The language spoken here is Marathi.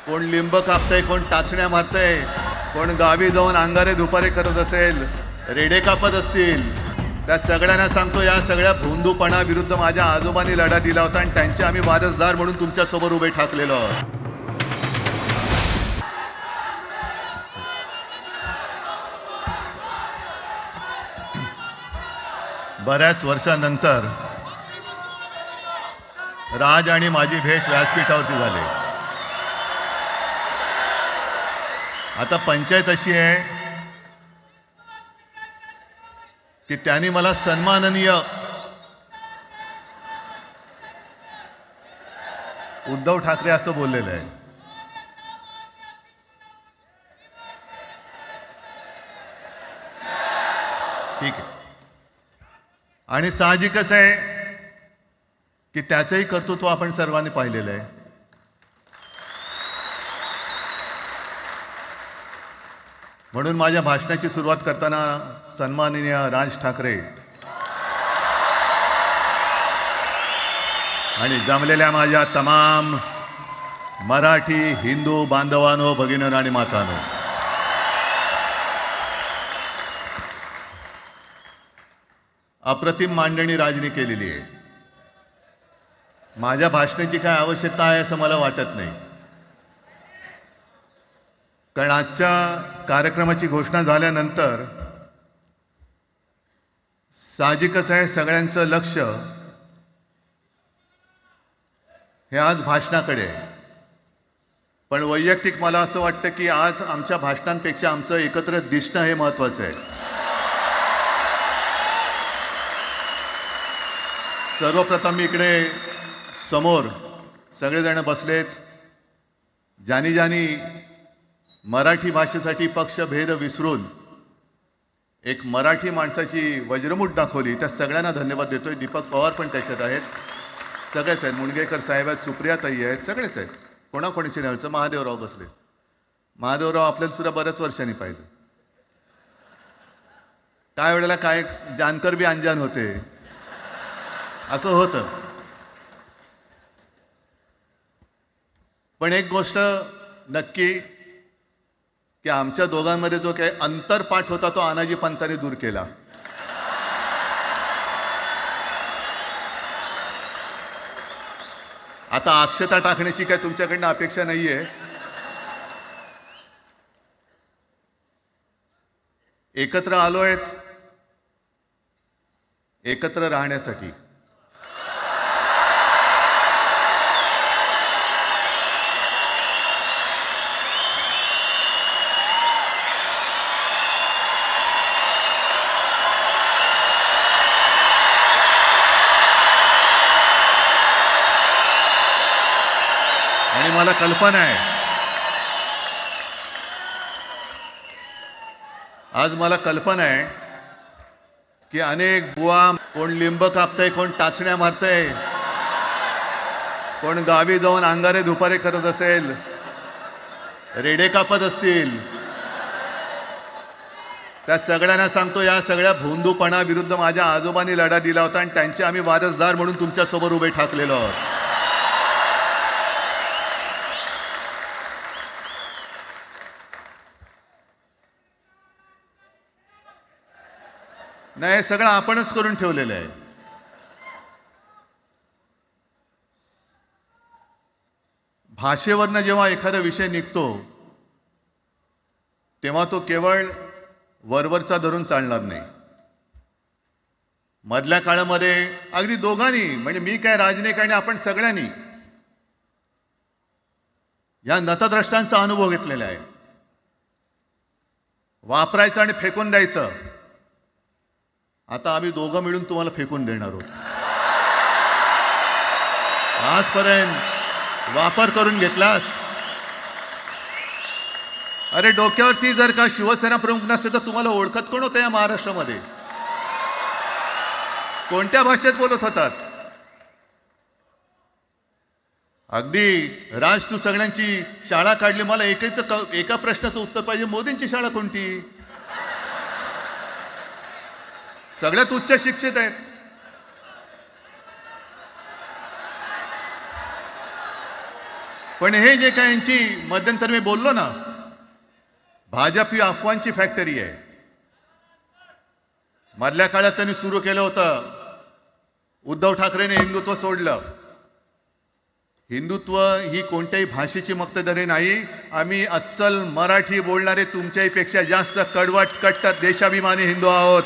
कोण लिंब कापतंय, कोण टाचण्या मारतंय, कोण गावी जाऊन अंगारे दुपारे करत असेल, रेडे कापत असतील, त्या सगळ्यांना सांगतो, या सगळ्या भोंदूपणा विरुद्ध माझ्या आजोबांनी लढा दिला होता आणि त्यांचे आम्ही वारसदार म्हणून तुमच्यासमोर उभे ठाकलेलो आहोत. बऱ्याच वर्षानंतर राज आणि माझी भेट व्यासपीठावरती झाली. आता पंचायत अशी आहे की त्यांनी मला सन्माननीय उद्धव ठाकरे असं बोललेलं आहे. ठीक आहे. आणि साहजिकच आहे की त्याचंही कर्तृत्व आपण सर्वांनी पाहिलेलं आहे. म्हणून माझ्या भाषणाची सुरुवात करताना सन्माननीय राज ठाकरे आणि जमलेल्या माझ्या तमाम मराठी हिंदू बांधवांनो, भगिनींनो आणि मातांनो, अप्रतिम मांडणी राजनी केलेली आहे. माझ्या भाषणाची काय आवश्यकता आहे असं मला वाटत नाही, कारण आजच्या कार्यक्रमाची घोषणा झाल्यानंतर साहजिकच आहे सगळ्यांचं लक्ष हे आज भाषणाकडे आहे. पण वैयक्तिक मला असं वाटतं की आज आमच्या भाषणांपेक्षा आमचं एकत्र दिसणं हे महत्त्वाचं आहे. सर्वप्रथम मी इकडे समोर सगळेजण बसलेत, ज्यांनी ज्यांनी मराठी भाषेसाठी पक्षभेद विसरून एक मराठी माणसाची वज्रमूठ दाखवली, त्या सगळ्यांना धन्यवाद देतोय. दीपक पवार पण त्याच्यात आहेत, सगळेच आहेत, मुणगेकर साहेब आहेत, सुप्रियाताई आहेत, सगळेच आहेत. कोणाकोणीची नाही. महादेवराव बसले. महादेवराव आपल्याला सुद्धा बऱ्याच वर्षांनी पाहिलं. काय वेळेला काय जानकर बी अंजान होते, असं होतं. पण एक गोष्ट नक्की की आमच्या दोघांमध्ये जो काही अंतरपाठ होता तो अनाजी पंतांनी दूर केला. आता अक्षता टाकण्याची काय तुमच्याकडनं अपेक्षा नाहीये. एकत्र आलोय एकत्र राहण्यासाठी. आणि मला कल्पना आहे, आज मला कल्पना आहे की अनेक बुवा, कोण लिंब कापतंय, कोण टाचण्या मारतंय, कोण गावी जाऊन अंगारे दुपारे करत असेल, रेडे कापत असतील, त्या सगळ्यांना सांगतो, या सगळ्या भोंदूपणा विरुद्ध माझ्या आजोबांनी लढा दिला होता आणि त्यांचे आम्ही वारसदार म्हणून तुमच्यासमोर उभे ठाकलेलो आहोत. नाही, सगळं आपणच करून ठेवलेलं आहे. भाषेवरनं जेव्हा एखादा विषय निघतो तेव्हा तो केवळ वरवरचा धरून चालणार नाही. मधल्या काळामध्ये अगदी दोघांनी, म्हणजे मी काय, राजनिक आणि आपण सगळ्यांनी या नतद्रष्टांचा अनुभव घेतलेला आहे. वापरायचं आणि फेकून द्यायचं. आता आम्ही दोघं मिळून तुम्हाला फेकून देणार आहोत. आजपर्यंत वापर करून घेतलात. अरे डोक्यावरती जर का शिवसेना प्रमुख नसते तर तुम्हाला ओळखत कोण होतं या महाराष्ट्रामध्ये? कोणत्या भाषेत बोलत होतात? अगदी राज, तू सगळ्यांची शाळा काढली. मला एका प्रश्नाचं उत्तर पाहिजे, मोदींची शाळा कोणती? सगळ्यात उच्च शिक्षित आहेत. पण हे जे काय यांची मध्यंतर मी बोललो ना, भाजप ही अफवांची फॅक्टरी आहे. मधल्या काळात त्यांनी सुरू केलं होतं, उद्धव ठाकरेने हिंदुत्व सोडलं. हिंदुत्व ही कोणत्याही भाषेची मक्तेदारी नाही. आम्ही अस्सल मराठी बोलणारे तुमच्याही पेक्षा जास्त कडवट कट्टर देशाभिमानी हिंदू आहोत.